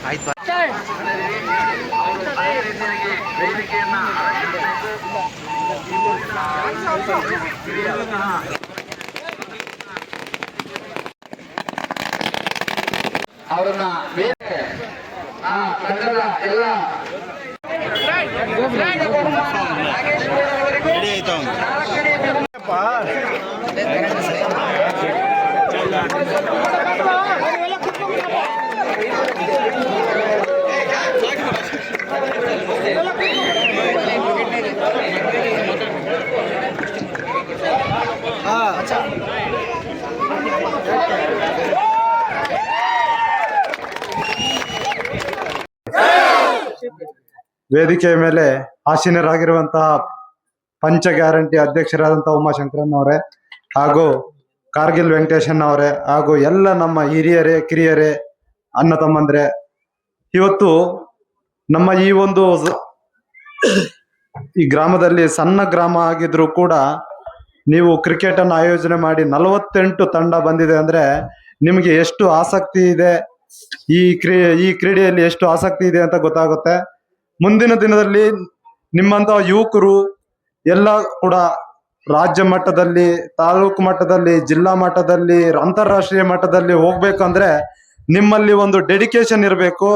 ಆಯ್ತು. ಅವರನ್ನ ತಂಡದ ಎಲ್ಲ ವೇದಿಕೆಯ ಮೇಲೆ ಆಸೀನರಾಗಿರುವಂತಹ ಪಂಚ ಗ್ಯಾರಂಟಿ ಅಧ್ಯಕ್ಷರಾದಂತಹ ಉಮಾಶಂಕರನ್ ಹಾಗೂ ಕಾರ್ಗಿಲ್ ವೆಂಕಟೇಶನ್ ಅವರೇ ಹಾಗೂ ಎಲ್ಲ ನಮ್ಮ ಹಿರಿಯರೇ ಕಿರಿಯರೇ ಅಣ್ಣ ತಮ್ಮಂದ್ರೆ, ಇವತ್ತು ನಮ್ಮ ಈ ಗ್ರಾಮದಲ್ಲಿ ಸಣ್ಣ ಗ್ರಾಮ ಆಗಿದ್ರು ಕೂಡ ನೀವು ಕ್ರಿಕೆಟ್ ಅನ್ನು ಆಯೋಜನೆ ಮಾಡಿ 48 ತಂಡ ಬಂದಿದೆ ಅಂದ್ರೆ ನಿಮಗೆ ಎಷ್ಟು ಆಸಕ್ತಿ ಇದೆ, ಈ ಕ್ರೀಡೆಯಲ್ಲಿ ಎಷ್ಟು ಆಸಕ್ತಿ ಇದೆ ಅಂತ ಗೊತ್ತಾಗುತ್ತೆ. ಮುಂದಿನ ದಿನದಲ್ಲಿ ನಿಮ್ಮಂತ ಯುವಕರು ಎಲ್ಲ ಕೂಡ ರಾಜ್ಯ ಮಟ್ಟದಲ್ಲಿ, ತಾಲೂಕು ಮಟ್ಟದಲ್ಲಿ, ಜಿಲ್ಲಾ ಮಟ್ಟದಲ್ಲಿ, ಅಂತಾರಾಷ್ಟ್ರೀಯ ಮಟ್ಟದಲ್ಲಿ ಹೋಗ್ಬೇಕಂದ್ರೆ ನಿಮ್ಮಲ್ಲಿ ಒಂದು ಡೆಡಿಕೇಶನ್ ಇರಬೇಕು,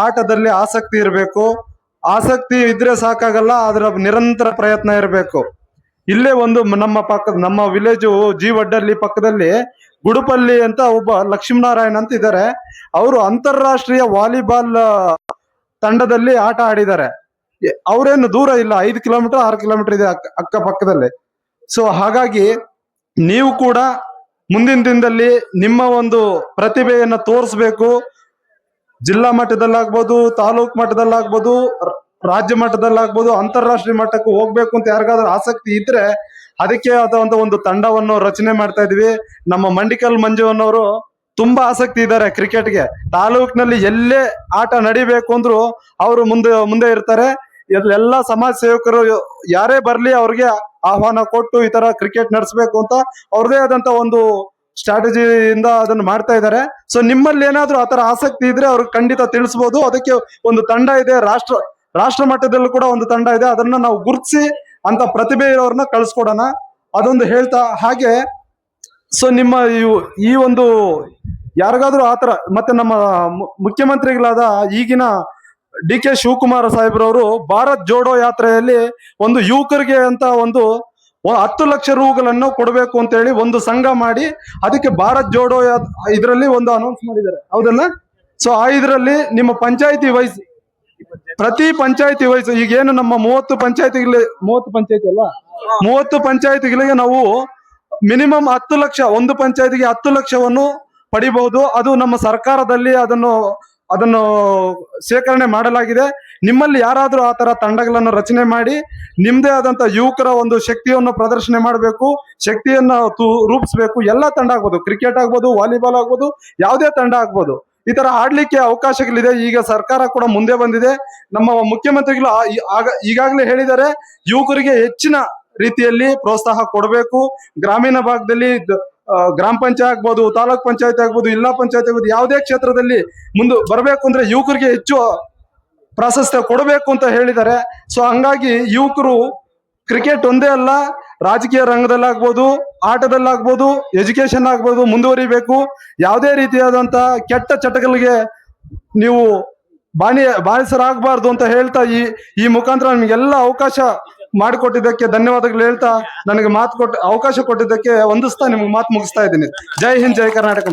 ಆಟದಲ್ಲಿ ಆಸಕ್ತಿ ಇರಬೇಕು. ಆಸಕ್ತಿ ಇದ್ರೆ ಸಾಕಾಗಲ್ಲ, ಅದರ ನಿರಂತರ ಪ್ರಯತ್ನ ಇರಬೇಕು. ಇಲ್ಲೇ ಒಂದು ನಮ್ಮ ವಿಲೇಜು ಜೀವಡ್ಡಲ್ಲಿ ಪಕ್ಕದಲ್ಲಿ ಗುಡುಪಲ್ಲಿ ಅಂತ ಒಬ್ಬ ಲಕ್ಷ್ಮೀನಾರಾಯಣ್ ಅಂತ ಇದ್ದಾರೆ. ಅವರು ಅಂತಾರಾಷ್ಟ್ರೀಯ ವಾಲಿಬಾಲ್ ತಂಡದಲ್ಲಿ ಆಟ ಆಡಿದ್ದಾರೆ. ಅವರೇನು ದೂರ ಇಲ್ಲ, 5 ಕಿಲೋಮೀಟರ್ 6 ಕಿಲೋಮೀಟರ್ ಇದೆ ಅಕ್ಕಪಕ್ಕದಲ್ಲಿ. ಸೊ ಹಾಗಾಗಿ ನೀವು ಕೂಡ ಮುಂದಿನ ದಿನದಲ್ಲಿ ನಿಮ್ಮ ಒಂದು ಪ್ರತಿಭೆಯನ್ನ ತೋರಿಸ್ಬೇಕು. ಜಿಲ್ಲಾ ಮಟ್ಟದಲ್ಲಾಗ್ಬೋದು, ತಾಲೂಕು ಮಟ್ಟದಲ್ಲಾಗ್ಬೋದು, ರಾಜ್ಯ ಮಟ್ಟದಲ್ಲಾಗ್ಬೋದು, ಅಂತಾರಾಷ್ಟ್ರೀಯ ಮಟ್ಟಕ್ಕೆ ಹೋಗ್ಬೇಕು ಅಂತ ಯಾರಿಗಾದ್ರೂ ಆಸಕ್ತಿ ಇದ್ರೆ ಅದಕ್ಕೆ ಆದಂತ ಒಂದು ತಂಡವನ್ನು ರಚನೆ ಮಾಡ್ತಾ ಇದೀವಿ. ನಮ್ಮ ಮಂಡಿಕಲ್ ಮಂಜುವನ್ನವರು ತುಂಬಾ ಆಸಕ್ತಿ ಇದ್ದಾರೆ ಕ್ರಿಕೆಟ್ಗೆ. ತಾಲೂಕಿನಲ್ಲಿ ಎಲ್ಲೇ ಆಟ ನಡಿಬೇಕು ಅಂದ್ರು ಅವರು ಮುಂದೆ ಇರ್ತಾರೆ. ಎಲ್ಲ ಸಮಾಜ ಸೇವಕರು ಯಾರೇ ಬರ್ಲಿ ಅವ್ರಿಗೆ ಆಹ್ವಾನ ಕೊಟ್ಟು ಈ ತರ ಕ್ರಿಕೆಟ್ ನಡೆಸಬೇಕು ಅಂತ ಅವ್ರದೇ ಆದಂತ ಒಂದು ಸ್ಟ್ರಾಟಜಿಯಿಂದ ಅದನ್ನು ಮಾಡ್ತಾ ಇದ್ದಾರೆ. ಸೊ ನಿಮ್ಮಲ್ಲಿ ಏನಾದ್ರೂ ಆತರ ಆಸಕ್ತಿ ಇದ್ರೆ ಅವ್ರಿಗೆ ಖಂಡಿತ ತಿಳಿಸ್ಬೋದು. ಅದಕ್ಕೆ ಒಂದು ತಂಡ ಇದೆ, ರಾಷ್ಟ್ರ ಮಟ್ಟದಲ್ಲೂ ಕೂಡ ಒಂದು ತಂಡ ಇದೆ. ಅದನ್ನ ನಾವು ಗುರುತಿಸಿ ಅಂತ ಪ್ರತಿಭೆ ಇರೋರ್ನ ಕಳ್ಸ್ಕೊಡೋಣ, ಅದೊಂದು ಹೇಳ್ತಾ. ಹಾಗೆ ಸೊ ನಿಮ್ಮ ಈ ಒಂದು ಯಾರಿಗಾದ್ರೂ ಆತರ, ಮತ್ತೆ ನಮ್ಮ ಮುಖ್ಯಮಂತ್ರಿಗಳಾದ ಈಗಿನ DK ಶಿವಕುಮಾರ ಸಾಹೇಬ್ರವರು ಭಾರತ್ ಜೋಡೋ ಯಾತ್ರೆಯಲ್ಲಿ ಒಂದು ಯುವಕರಿಗೆ ಅಂತ ಒಂದು 10 ಲಕ್ಷ ರೂಗಳನ್ನು ಕೊಡಬೇಕು ಅಂತ ಹೇಳಿ ಒಂದು ಸಂಘ ಮಾಡಿ ಅದಕ್ಕೆ ಭಾರತ್ ಜೋಡೋ ಇದರಲ್ಲಿ ಒಂದು ಅನೌನ್ಸ್ ಮಾಡಿದ್ದಾರೆ, ಹೌದಲ್ಲ? ಸೊ ಇದರಲ್ಲಿ ನಿಮ್ಮ ಪಂಚಾಯತಿ ವೈಸ್, ಪ್ರತಿ ಪಂಚಾಯತಿ ವೈಸ್, ಈಗೇನು ನಮ್ಮ 30 ಪಂಚಾಯತಿಗಳಿಗೆ ನಾವು ಮಿನಿಮಮ್ 10 ಲಕ್ಷ, ಒಂದು ಪಂಚಾಯತಿಗೆ 10 ಲಕ್ಷವನ್ನು ಪಡಿಬಹುದು. ಅದು ನಮ್ಮ ಸರ್ಕಾರದಲ್ಲಿ ಅದನ್ನು ಶೇಖರಣೆ ಮಾಡಲಾಗಿದೆ. ನಿಮ್ಮಲ್ಲಿ ಯಾರಾದ್ರೂ ಆ ತರ ತಂಡಗಳನ್ನು ರಚನೆ ಮಾಡಿ ನಿಮ್ದೇ ಆದಂತ ಯುವಕರ ಒಂದು ಶಕ್ತಿಯನ್ನು ಪ್ರದರ್ಶನ ಮಾಡಬೇಕು, ಶಕ್ತಿಯನ್ನ ರೂಪಿಸಬೇಕು. ಎಲ್ಲ ತಂಡ ಆಗ್ಬೋದು, ಕ್ರಿಕೆಟ್ ಆಗ್ಬೋದು, ವಾಲಿಬಾಲ್ ಆಗ್ಬೋದು, ಯಾವುದೇ ತಂಡ ಆಗ್ಬೋದು. ಈ ತರ ಆಡ್ಲಿಕ್ಕೆ ಅವಕಾಶಗಳಿದೆ. ಈಗ ಸರ್ಕಾರ ಕೂಡ ಮುಂದೆ ಬಂದಿದೆ. ನಮ್ಮ ಮುಖ್ಯಮಂತ್ರಿಗಳು ಈಗಾಗಲೇ ಹೇಳಿದ್ದಾರೆ, ಯುವಕರಿಗೆ ಹೆಚ್ಚಿನ ರೀತಿಯಲ್ಲಿ ಪ್ರೋತ್ಸಾಹ ಕೊಡಬೇಕು. ಗ್ರಾಮೀಣ ಭಾಗದಲ್ಲಿ ಗ್ರಾಮ ಪಂಚಾಯತ್ ಆಗ್ಬೋದು, ತಾಲೂಕ್ ಪಂಚಾಯತ್ ಆಗ್ಬೋದು, ಜಿಲ್ಲಾ ಪಂಚಾಯತ್ ಆಗ್ಬೋದು, ಯಾವುದೇ ಕ್ಷೇತ್ರದಲ್ಲಿ ಮುಂದೆ ಬರಬೇಕು ಅಂದ್ರೆ ಯುವಕರಿಗೆ ಹೆಚ್ಚು ಪ್ರಾಶಸ್ತ್ಯ ಕೊಡಬೇಕು ಅಂತ ಹೇಳಿದ್ದಾರೆ. ಸೊ ಹಂಗಾಗಿ ಯುವಕರು ಕ್ರಿಕೆಟ್ ಒಂದೇ ಅಲ್ಲ, ರಾಜಕೀಯ ರಂಗದಲ್ಲಾಗ್ಬೋದು, ಆಟದಲ್ಲಾಗ್ಬೋದು, ಎಜುಕೇಶನ್ ಆಗ್ಬೋದು, ಮುಂದುವರಿಬೇಕು. ಯಾವುದೇ ರೀತಿಯಾದಂತ ಕೆಟ್ಟ ಚಟಗಳಿಗೆ ನೀವು ಬಾನಿಸರಾಗಬಾರ್ದು ಅಂತ ಹೇಳ್ತಾ ಈ ಮುಖಾಂತರ ನಿಮಗೆಲ್ಲ ಅವಕಾಶ ಮಾಡಿಕೊಟ್ಟಿದ್ದಕ್ಕೆ ಧನ್ಯವಾದಗಳು ಹೇಳ್ತಾ, ನನಗೆ ಅವಕಾಶ ಕೊಟ್ಟಿದ್ದಕ್ಕೆ ವಂದಿಸ್ತಾ ನಿಮ್ಗೆ ಮಾತು ಮುಗಿಸ್ತಾ ಇದ್ದೀನಿ. ಜೈ ಹಿಂದ್, ಜೈ ಕರ್ನಾಟಕ.